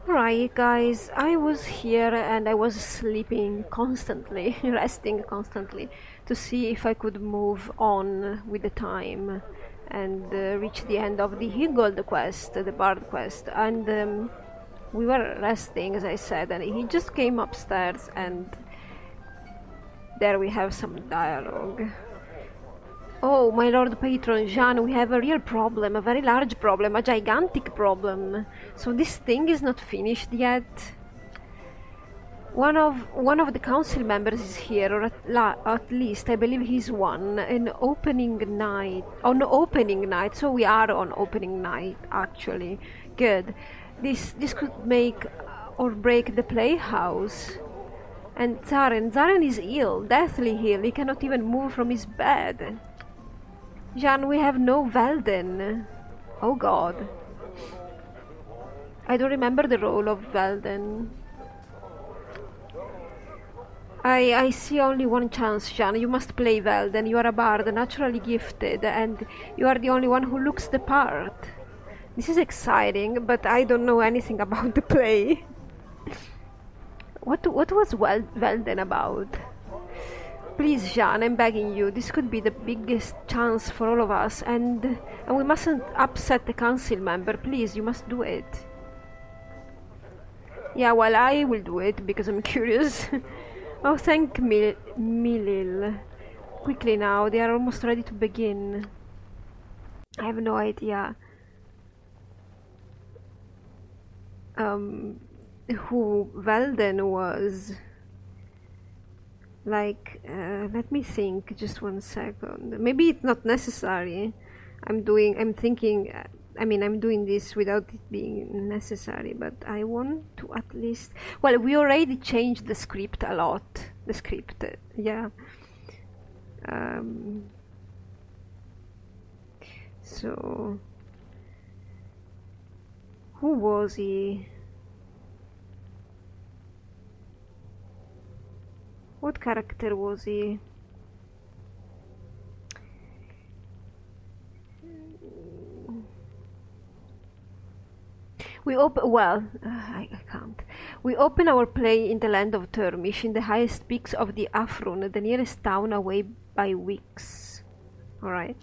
Alright guys, I was here and I was sleeping constantly, resting constantly, to see if I could move on with the time and reach the end of the Higold quest, the Bard quest, and we were resting as I said, and he just came upstairs and there we have some dialogue. Oh, my lord patron Jean, we have a real problem, a very large problem, a gigantic problem. So this thing is not finished yet. One of the council members is here, or at least I believe he's one. On opening night. So we are on opening night, actually. Good. This could make or break the playhouse. And Zaren is ill, deathly ill. He cannot even move from his bed. Jean, we have no Velden. Oh god. I don't remember the role of Velden. I see only one chance, Jean. You must play Velden. You are a bard, naturally gifted, and you are the only one who looks the part. This is exciting, but I don't know anything about the play. What was Velden about? Please, Jean, I'm begging you, this could be the biggest chance for all of us, and we mustn't upset the council member. Please, you must do it. Yeah, well, I will do it, because I'm curious. Oh, thank Milil. Quickly now, they are almost ready to begin. I have no idea who Velden was. Like, let me think just 1 second. Maybe it's not necessary. I'm doing this without it being necessary, but I want to at least... Well, we already changed the script a lot. The script, yeah. So... Who was he? What character was he? I can't. We open our play in the land of Termish, in the highest peaks of the Afrun, the nearest town away by weeks. Alright.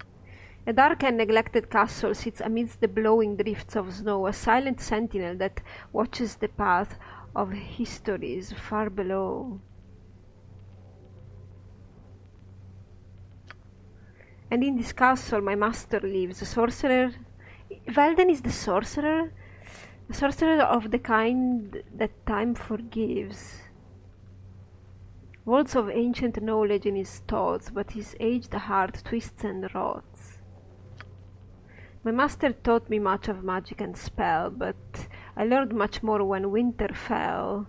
A dark and neglected castle sits amidst the blowing drifts of snow, a silent sentinel that watches the path of histories far below. And in this castle my master lives, a sorcerer. Velden is the sorcerer? A sorcerer of the kind that time forgives. Words of ancient knowledge in his thoughts, but his aged heart twists and rots. My master taught me much of magic and spell, but I learned much more when winter fell.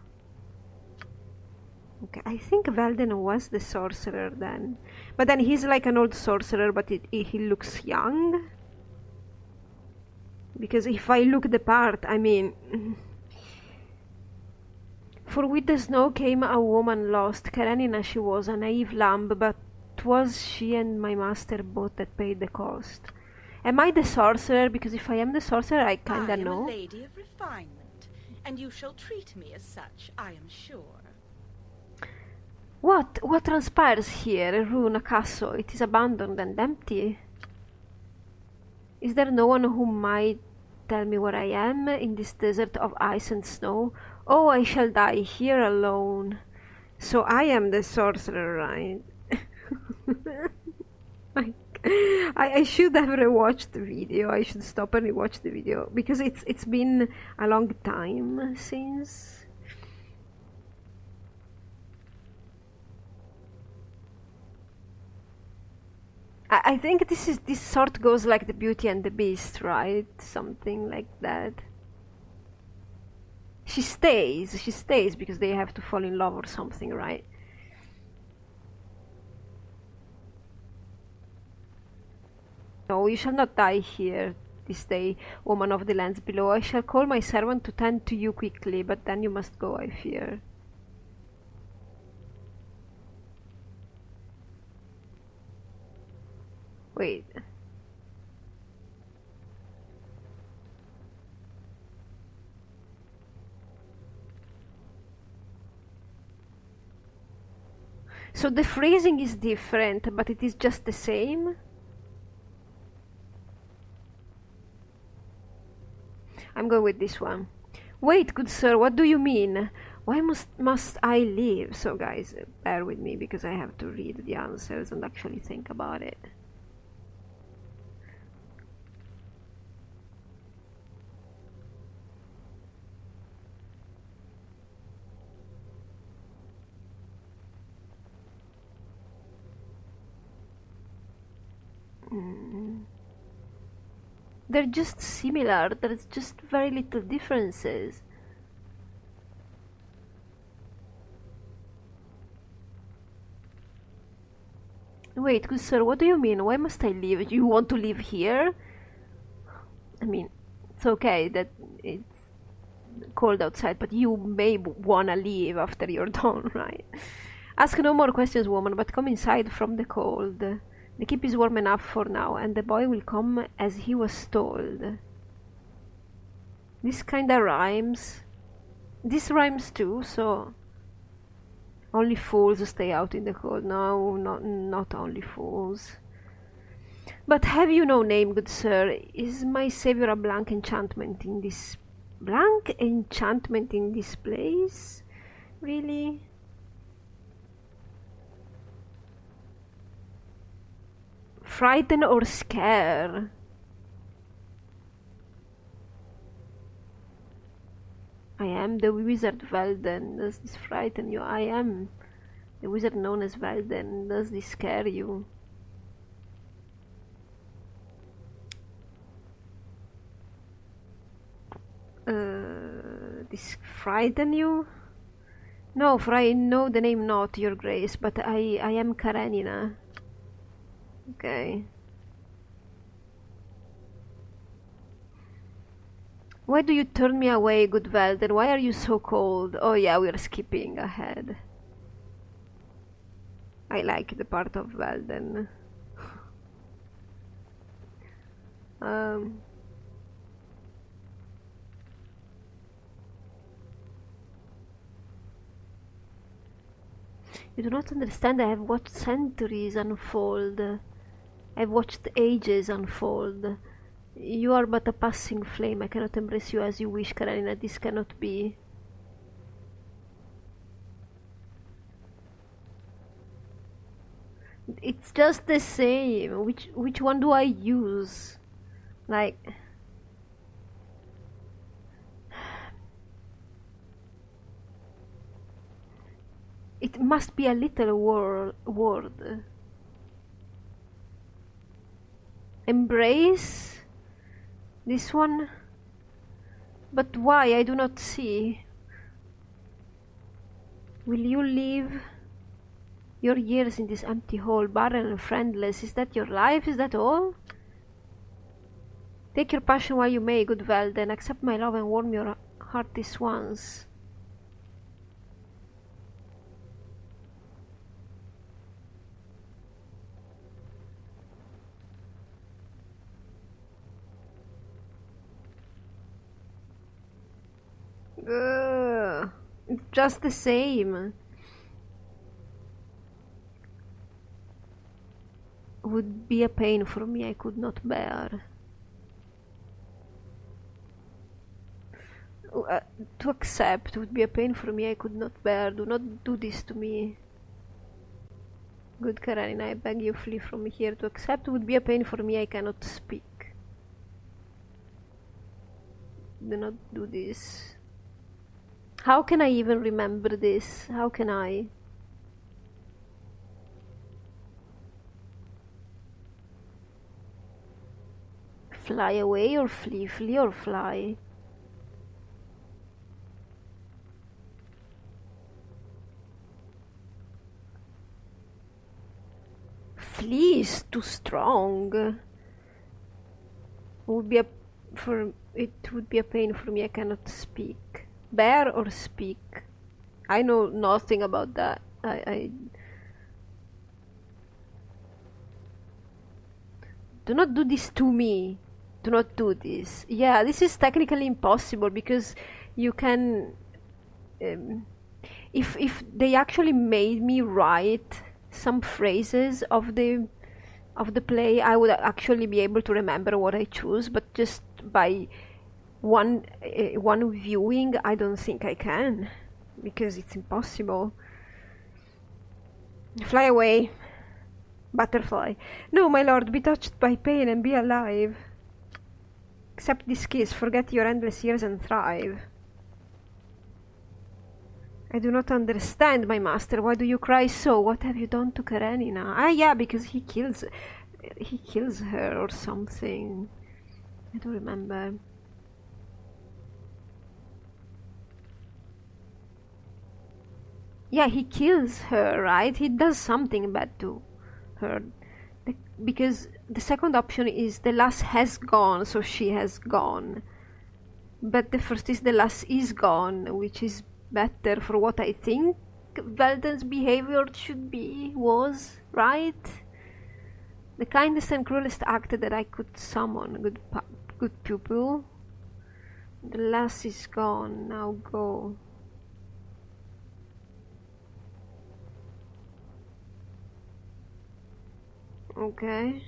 Okay, I think Velden was the sorcerer then. But then he's like an old sorcerer, but he looks young. Because if I look the part, I mean... For with the snow came a woman lost, Karenina she was, a naive lamb, but 'twas she and my master both that paid the cost. Am I the sorcerer? Because if I am the sorcerer, I kinda know. I am a lady of refinement, and you shall treat me as such, I am sure. What transpires here? A ruin, a castle. It is abandoned and empty. Is there no one who might tell me where I am in this desert of ice and snow? Oh, I shall die here alone. So I am the sorcerer, right? I should have rewatched the video. I should stop and rewatch the video because it's been a long time since. I think this sort goes like the Beauty and the Beast, right? Something like that. She stays because they have to fall in love or something, right? No, you shall not die here this day, woman of the lands below. I shall call my servant to tend to you quickly, but then you must go, I fear. Wait. So the phrasing is different, but it is just the same? I'm going with this one. Wait, good sir, what do you mean? Why must I leave? So guys, bear with me because I have to read the answers and actually think about it. They're just similar, there's just very little differences. Wait, good sir, what do you mean? Why must I leave? You want to live here? I mean, it's okay that it's cold outside, but you may wanna leave after you're done, right? Ask no more questions, woman, but come inside from the cold. The keep is warm enough for now, and the boy will come as he was told. This kinda rhymes. This rhymes too, so... Only fools stay out in the cold. No, not only fools. But have you no name, good sir? Is my savior a blank enchantment in this... Blank enchantment in this place? Really? Frighten or scare? I am the wizard Velden. Does this frighten you? I am the wizard known as Velden. Does this scare you? This frighten you? No, for I know the name not, your grace, but I am Karenina. Okay. Why do you turn me away, good Velden? Why are you so cold? Oh yeah, we are skipping ahead. I like the part of Velden. You do not understand. I have watched centuries unfold. I have watched ages unfold. You are but a passing flame. I cannot embrace you as you wish, Karenina. This cannot be. It's just the same. Which one do I use? Like... It must be a little word. Embrace? This one? But why? I do not see. Will you live your years in this empty hole, barren and friendless? Is that your life? Is that all? Take your passion while you may, good Velden. Accept my love and warm your heart this once. It's just the same. Would be a pain for me I could not bear. To accept would be a pain for me I could not bear. Do not do this to me. Good Karenina, I beg you, flee from here. To accept would be a pain for me I cannot speak. Do not do this. How can I even remember this? How can I? Fly away or flee? Flee or fly? Flee is too strong. Would be it would be a pain for me I cannot speak. Bear or speak? I know nothing about that. I do not do this to me. Do not do this. Yeah, this is technically impossible because you can if they actually made me write some phrases of the play, I would actually be able to remember what I choose, but just by one viewing, I don't think I can, because it's impossible. Fly away, butterfly. No, my lord, be touched by pain and be alive. Accept this kiss, forget your endless years and thrive. I do not understand, my master. Why do you cry so? What have you done to Karenina? Ah, yeah, because he kills her or something. I don't remember. Yeah, he kills her, right? He does something bad to her. Because the second option is the lass has gone, so she has gone. But the first is the lass is gone, which is better for what I think Velden's behavior was, right? The kindest and cruelest act that I could summon, good pupil. The lass is gone, now go. Okay.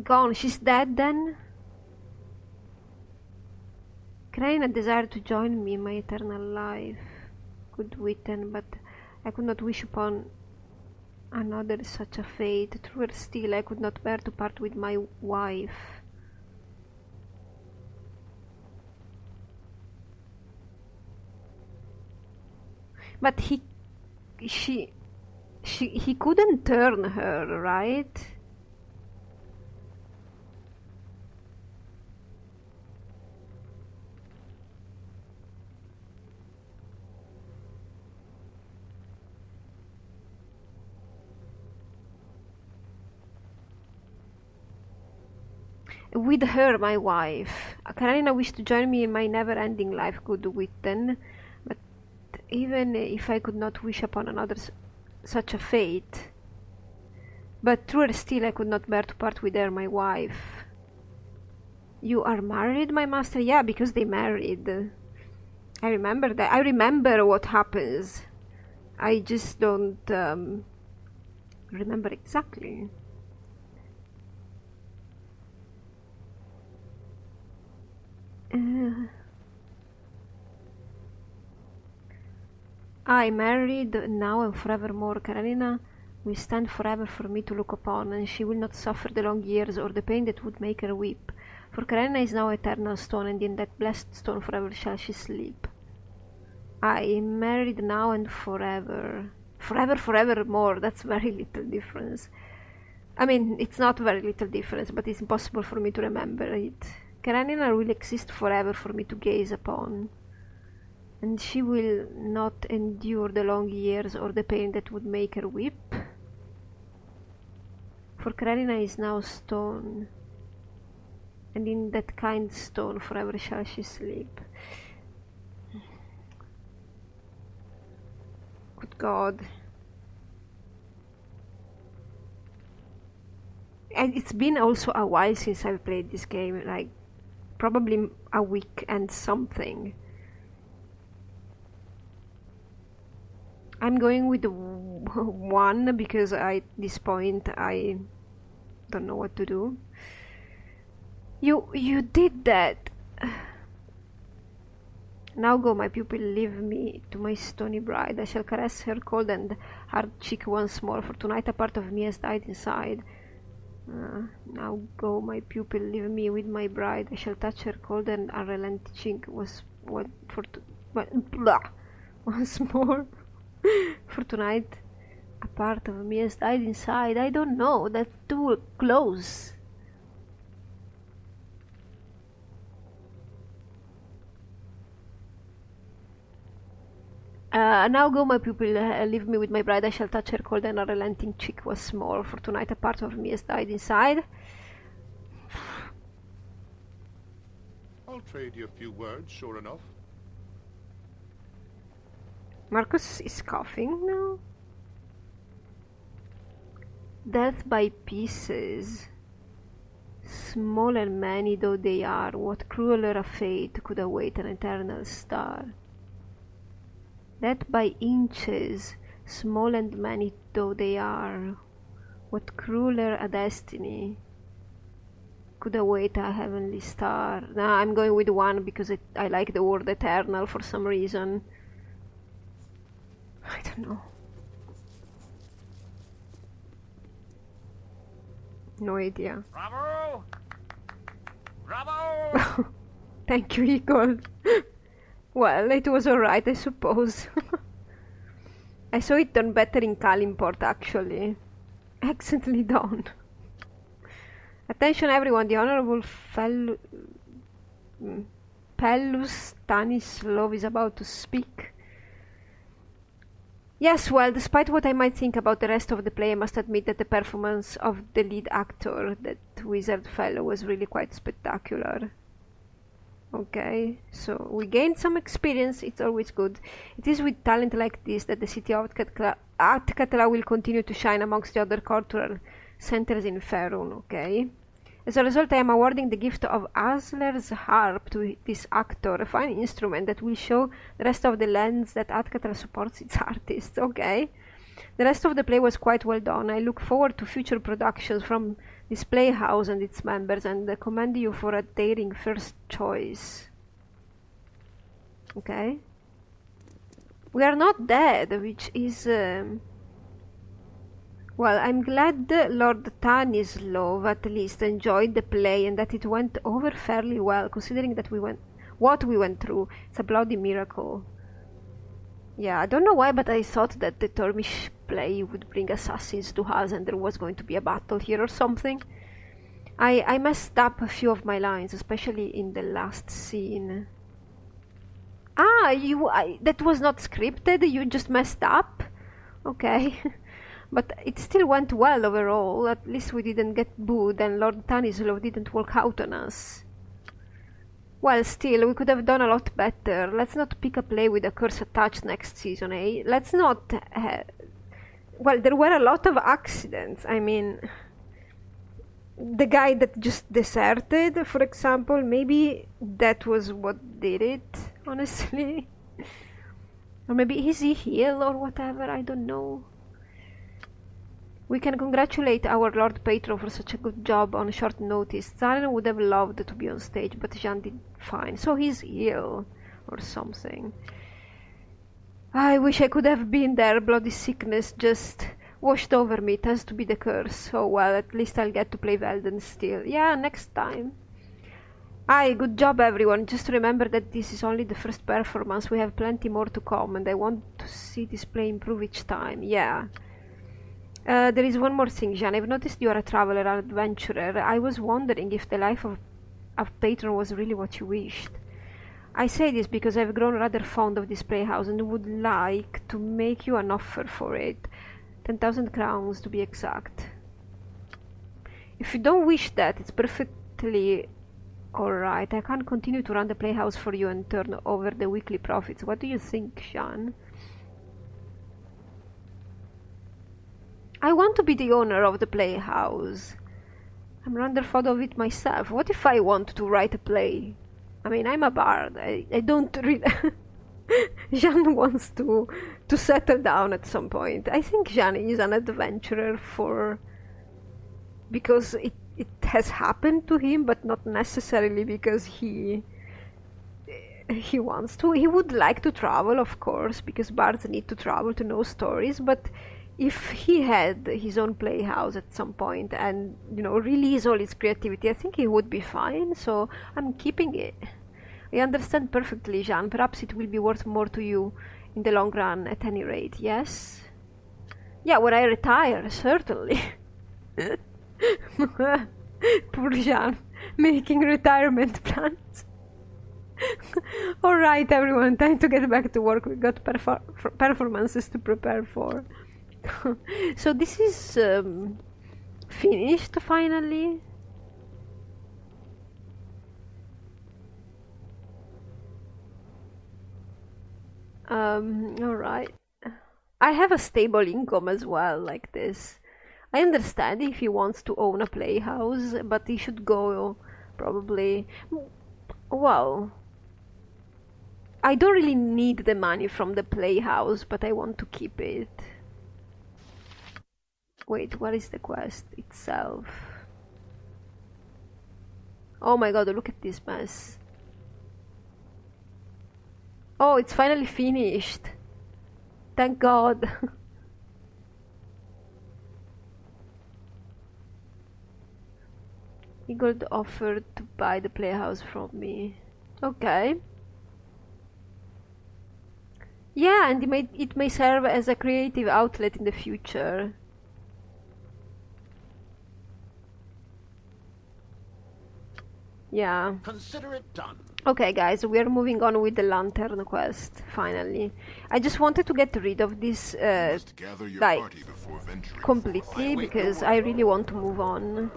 Gone, she's dead then? Crane desired to join me in my eternal life. Good Witten, but I could not wish upon another such a fate. Truer still, I could not bear to part with my wife. But he couldn't turn her, right? With her, my wife. Karenina wished to join me in my never-ending life, good Witten, but even if I could not wish upon another such a fate, but truer still, I could not bear to part with her, my wife. You are married, my master? Yeah, because they married. I remember that. I remember what happens. I just don't remember exactly. I married now and forevermore. Karenina will stand forever for me to look upon, and she will not suffer the long years or the pain that would make her weep. For Karenina is now eternal stone, and in that blessed stone forever shall she sleep. I am married now and forever. Forevermore. That's very little difference. I mean, it's not very little difference, but it's impossible for me to remember it. Karenina will exist forever for me to gaze upon, and she will not endure the long years or the pain that would make her weep. For Karenina is now stone, and in that kind stone forever shall she sleep. Good God. And it's been also a while since I've played this game, like probably a week and something. I'm going with the 1 because at this point I don't know what to do. You did that. Now go, my pupil, leave me to my stony bride. I shall caress her cold and hard cheek once more, for tonight a part of me has died inside. Now go, my pupil, leave me with my bride. I shall touch her cold and unrelenting cheek once more. For tonight a part of me has died inside. I don't know, that's too close. Now go, my pupil, leave me with my bride. I shall touch her cold and unrelenting cheek once more, for tonight a part of me has died inside. I'll trade you a few words, sure enough. Marcus is coughing now. Death by pieces. Small and many though they are, what crueler a fate could await an eternal star? Death by inches. Small and many though they are, what crueler a destiny could await a heavenly star. Nah, I'm going with 1 because I like the word eternal for some reason. I don't know. No idea. Bravo! Bravo! Thank you, Eagle. Well, it was alright, I suppose. I saw it done better in Kalimport, actually. Excellently done. Attention everyone, the Honorable Pellus Stanislav is about to speak. Yes, well, despite what I might think about the rest of the play, I must admit that the performance of the lead actor, that wizard fellow, was really quite spectacular. Okay, so we gained some experience, it's always good. It is with talent like this that the city of Atkatla will continue to shine amongst the other cultural centers in Faerun, okay? As a result, I am awarding the gift of Asler's harp to this actor, a fine instrument that will show the rest of the lands that Atkatla supports its artists, okay? The rest of the play was quite well done. I look forward to future productions from this playhouse and its members, and commend you for a daring first choice. Okay. We are not dead, which is... Well, I'm glad Lord Tanislav at least enjoyed the play and that it went over fairly well, considering that what we went through. It's a bloody miracle. Yeah, I don't know why, but I thought that the Turmish play would bring assassins to us and there was going to be a battle here or something. I messed up a few of my lines, especially in the last scene. Ah, that was not scripted, you just messed up? Okay. But it still went well overall, at least we didn't get booed and Lord Tanislav didn't walk out on us. Well, still, we could have done a lot better. Let's not pick a play with a curse attached next season, eh? Let's not... Well, there were a lot of accidents. I mean... The guy that just deserted, for example, maybe that was what did it, honestly. Or maybe is he healed or whatever, I don't know. We can congratulate our Lord Patron for such a good job on short notice. Zaren would have loved to be on stage, but Jean did fine. So he's ill, or something. I wish I could have been there. Bloody sickness just washed over me. It has to be the curse. Oh well, at least I'll get to play Velden still. Yeah, next time. Aye, good job everyone. Just remember that this is only the first performance. We have plenty more to come, and I want to see this play improve each time. Yeah. There is one more thing, Jean. I've noticed you are a traveler, an adventurer. I was wondering if the life of patron was really what you wished. I say this because I've grown rather fond of this playhouse and would like to make you an offer for it. 10,000 crowns to be exact. If you don't wish that, it's perfectly alright. I can't continue to run the playhouse for you and turn over the weekly profits. What do you think, Jean? I want to be the owner of the playhouse. I'm rather fond of it myself. What if I want to write a play? I mean, I'm a bard. I don't really... Jean wants to settle down at some point. I think Jean is an adventurer because it has happened to him, but not necessarily because he wants to. He would like to travel, of course, because bards need to travel to know stories, but if he had his own playhouse at some point and, you know, release all his creativity, I think he would be fine, so I'm keeping it. I understand perfectly, Jean. Perhaps it will be worth more to you in the long run, at any rate, yes? Yeah, when I retire, certainly. Poor Jean, making retirement plans. Alright, everyone, time to get back to work. We got performances to prepare for. So this is finished finally. Alright. I have a stable income as well, like this. I understand if he wants to own a playhouse, but he should go probably... Well, I don't really need the money from the playhouse, but I want to keep it. Wait, what is the quest itself? Oh my god, look at this mess. Oh, it's finally finished. Thank god. Igor offered to buy the playhouse from me. Okay. Yeah, and it may serve as a creative outlet in the future. Yeah. Consider it done. Okay guys, we are moving on with the lantern quest, finally. I just wanted to get rid of this like completely because I really want to move on.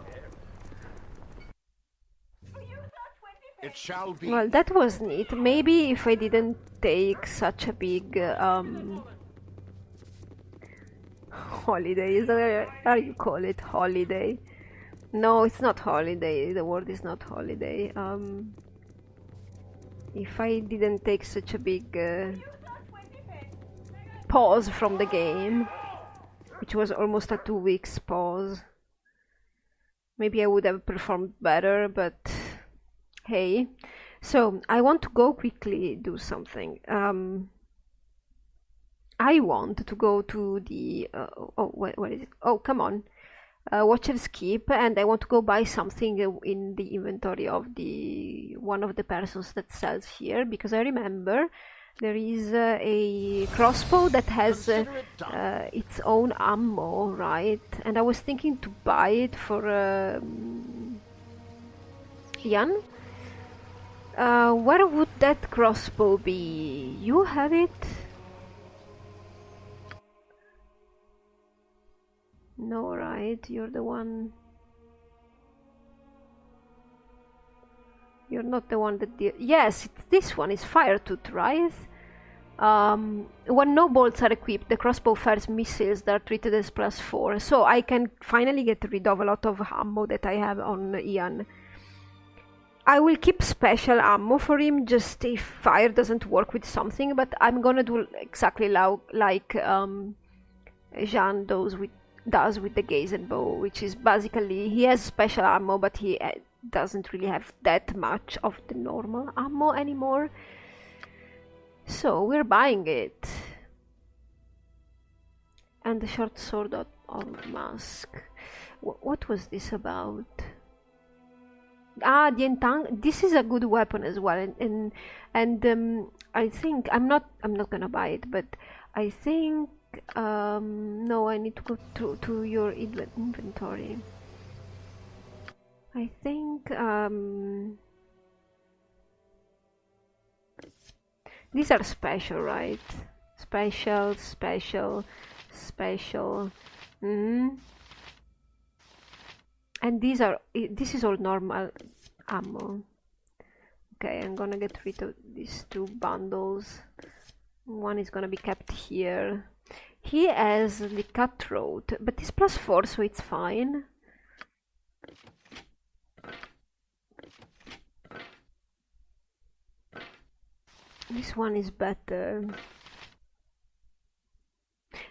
It shall be. Well, that was neat. Maybe if I didn't take such a big holiday, is that how you call it? Holiday? No, it's not holiday. The word is not holiday. If I didn't take such a big pause from the game, which was almost a 2 weeks pause, maybe I would have performed better, but hey. So I want to go quickly do something. I want to go to the what is it? Oh, come on. Watcher's Keep, and I want to go buy something in the inventory of the one of the persons that sells here, because I remember there is a crossbow that has its own ammo, right? And I was thinking to buy it for Ian. Where would that crossbow be? You have it? No, right? You're the one. You're not the one that yes, this one is Firetooth, right? When no bolts are equipped, the crossbow fires missiles that are treated as +4, so I can finally get rid of a lot of ammo that I have on Ian. I will keep special ammo for him just if fire doesn't work with something, but I'm gonna do exactly like Jean does with the Gazen bow, which is basically he has special ammo, but he doesn't really have that much of the normal ammo anymore. So we're buying it. And the short sword of mask. What was this about? Ah, the entang. This is a good weapon as well, and I think I'm not gonna buy it, but I think no, I need to go to your inventory. I think these are special, right? Special. And this is all normal ammo. Okay, I'm gonna get rid of these 2 bundles. One is gonna be kept here. He has the cutthroat, but it's +4, so it's fine. This one is better.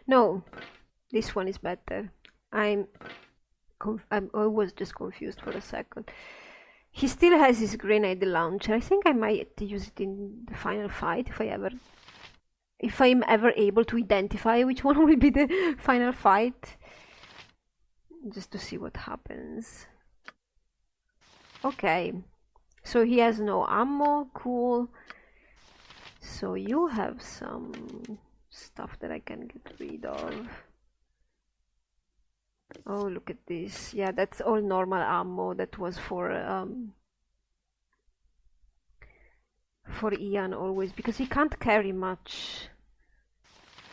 No, this one is better. I was just confused for a second. He still has his grenade launcher. I think I might use it in the final fight if I'm ever able to identify which one will be the final fight, just to see what happens. Okay, so he has no ammo. Cool. So you have some stuff that I can get rid of. Oh, look at this. Yeah, that's all normal ammo. That was for Ian always, because he can't carry much.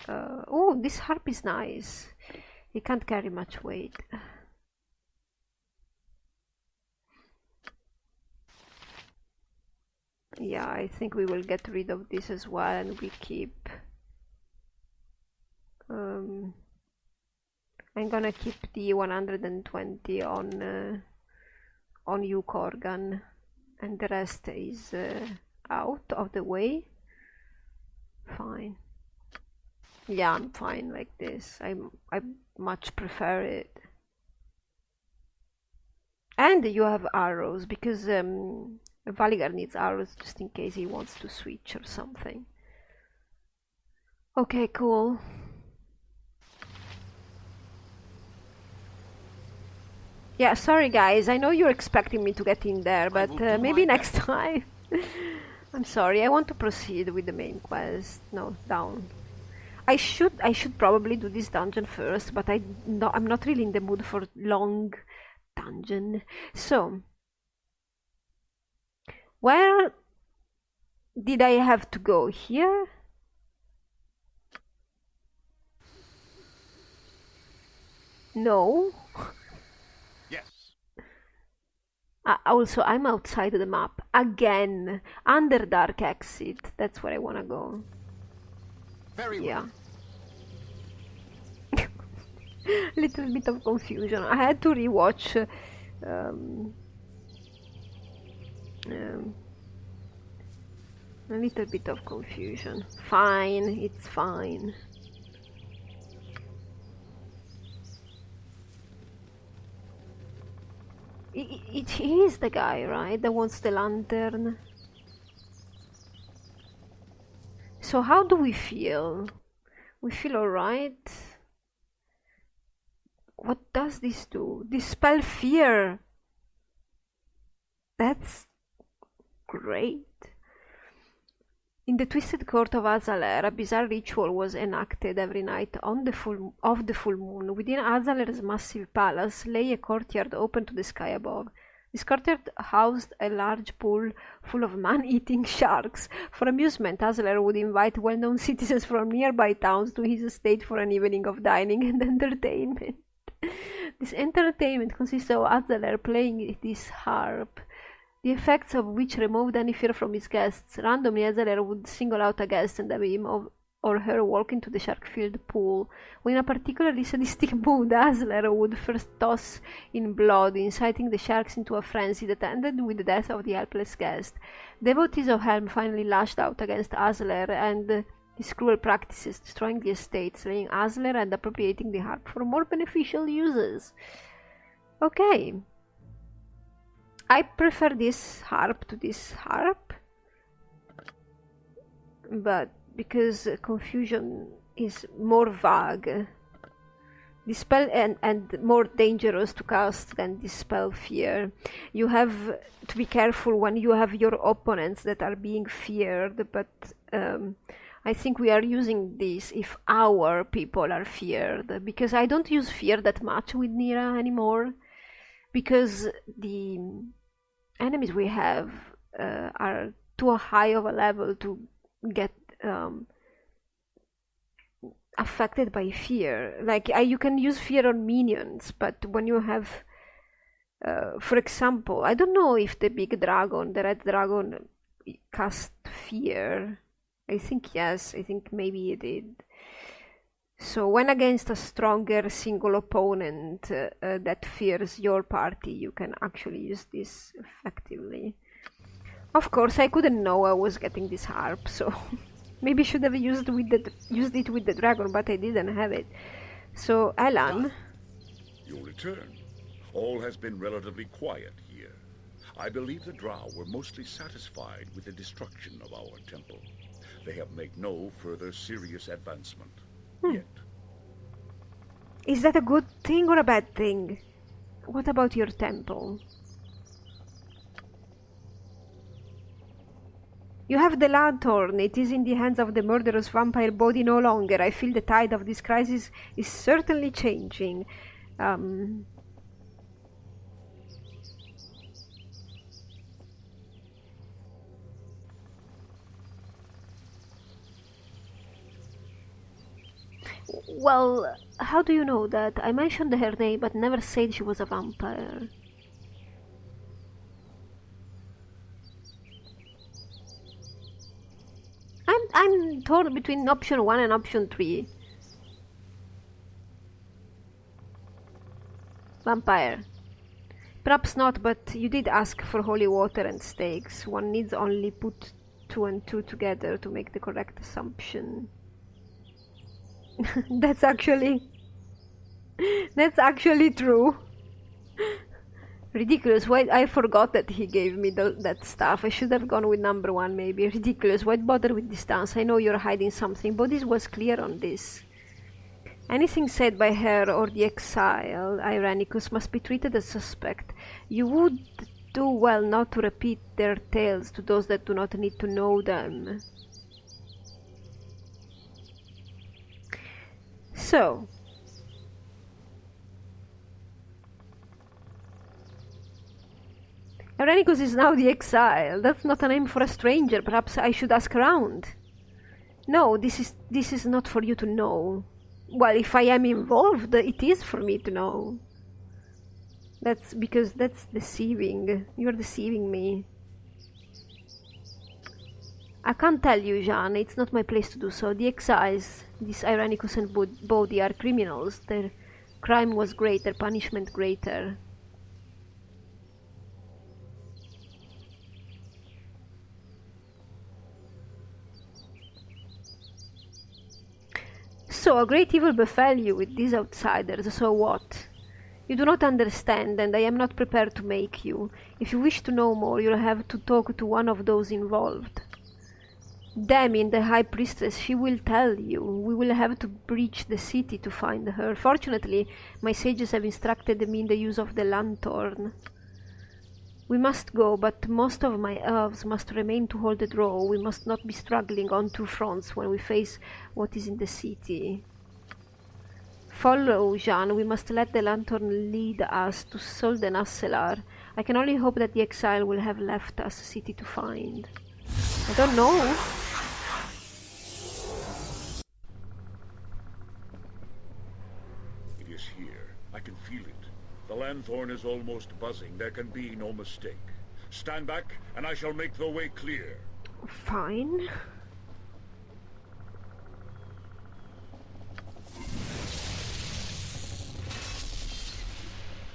Oh, this harp is nice. He can't carry much weight. Yeah, I think we will get rid of this as well, and we keep I'm gonna keep the 120 on you, Corgan, and the rest is out of the way. Fine. Yeah, I'm fine like this. I much prefer it. And you have arrows, because Valigar needs arrows just in case he wants to switch or something. Okay, cool. Yeah, sorry guys, I know you're expecting me to get in there, but maybe next time. I'm sorry, I want to proceed with the main quest. No, down. I should probably do this dungeon first, but I'm not really in the mood for long dungeon. So, where did I have to go? Here? No. Yes. Also, I'm outside the map again. Underdark exit. That's where I wanna go. Very Yeah. well. Little bit of confusion. I had to rewatch a little bit of confusion. Fine, it's fine. It is the guy, right? That wants the lantern. So how do we feel? We feel alright? What does this do? Dispel fear! That's great. In the twisted court of Azaler, a bizarre ritual was enacted every night of the full moon. Within Azaler's massive palace lay a courtyard open to the sky above. This courtyard housed a large pool full of man-eating sharks. For amusement, Azaler would invite well-known citizens from nearby towns to his estate for an evening of dining and entertainment. This entertainment consisted of Azaler playing this harp, the effects of which removed any fear from his guests. Randomly, Azaler would single out a guest and have him or her walk into the shark-filled pool. When in a particularly sadistic mood, Azaler would first toss in blood, inciting the sharks into a frenzy that ended with the death of the helpless guest. Devotees of Helm finally lashed out against Azaler and his cruel practices, destroying the estate, slaying Azaler and appropriating the harp for more beneficial uses. Okay. I prefer this harp to this harp, but because confusion is more vague, dispel and more dangerous to cast than dispel fear. You have to be careful when you have your opponents that are being feared, but I think we are using this if our people are feared, because I don't use fear that much with Nira anymore, because the enemies we have are too high of a level to get affected by fear. Like you can use fear on minions, but when you have, for example, I don't know if the big dragon, the red dragon, cast fear. I think yes. I think maybe it did. So when against a stronger single opponent that fears your party, you can actually use this effectively. Of course, I couldn't know I was getting this harp, so maybe should have used it with the dragon, but I didn't have it. So Alan, your return. All has been relatively quiet here. I believe the Drow were mostly satisfied with the destruction of our temple. They have made no further serious advancement. Yet. Is that a good thing or a bad thing? What about your temple? You have the lantern. It is in the hands of the murderous vampire body no longer. I feel the tide of this crisis is certainly changing. Well, how do you know that? I mentioned her name, but never said she was a vampire. I'm torn between option 1 and option 3. Vampire. Perhaps not, but you did ask for holy water and stakes. One needs only put 2 and 2 together to make the correct assumption. That's actually true. Ridiculous. Why I forgot that he gave me that stuff. I should have gone with number one maybe. Ridiculous. Why bother with distance? I know you're hiding something. Bodis was clear on this. Anything said by her or the exile, Irenicus, must be treated as suspect. You would do well not to repeat their tales to those that do not need to know them. So, Irenicus is now the exile. That's not a name for a stranger. Perhaps I should ask around. No, this is not for you to know. Well, if I am involved, it is for me to know. That's because that's deceiving. You're deceiving me. I can't tell you, Jean. It's not my place to do so. The exiles, these Irenicus and Bodhi, are criminals. Their crime was great, their punishment greater. So, a great evil befell you with these outsiders, so what? You do not understand, and I am not prepared to make you. If you wish to know more, you'll have to talk to one of those involved. Demi, the High Priestess, she will tell you. We will have to breach the city to find her. Fortunately, my sages have instructed me in the use of the lantern. We must go, but most of my elves must remain to hold the draw. We must not be struggling on two fronts when we face what is in the city. Follow, Jean. We must let the lantern lead us to Soldenasselar. I can only hope that the exile will have left us a city to find. I don't know. It is here. I can feel it. The lanthorn is almost buzzing. There can be no mistake. Stand back, and I shall make the way clear. Fine.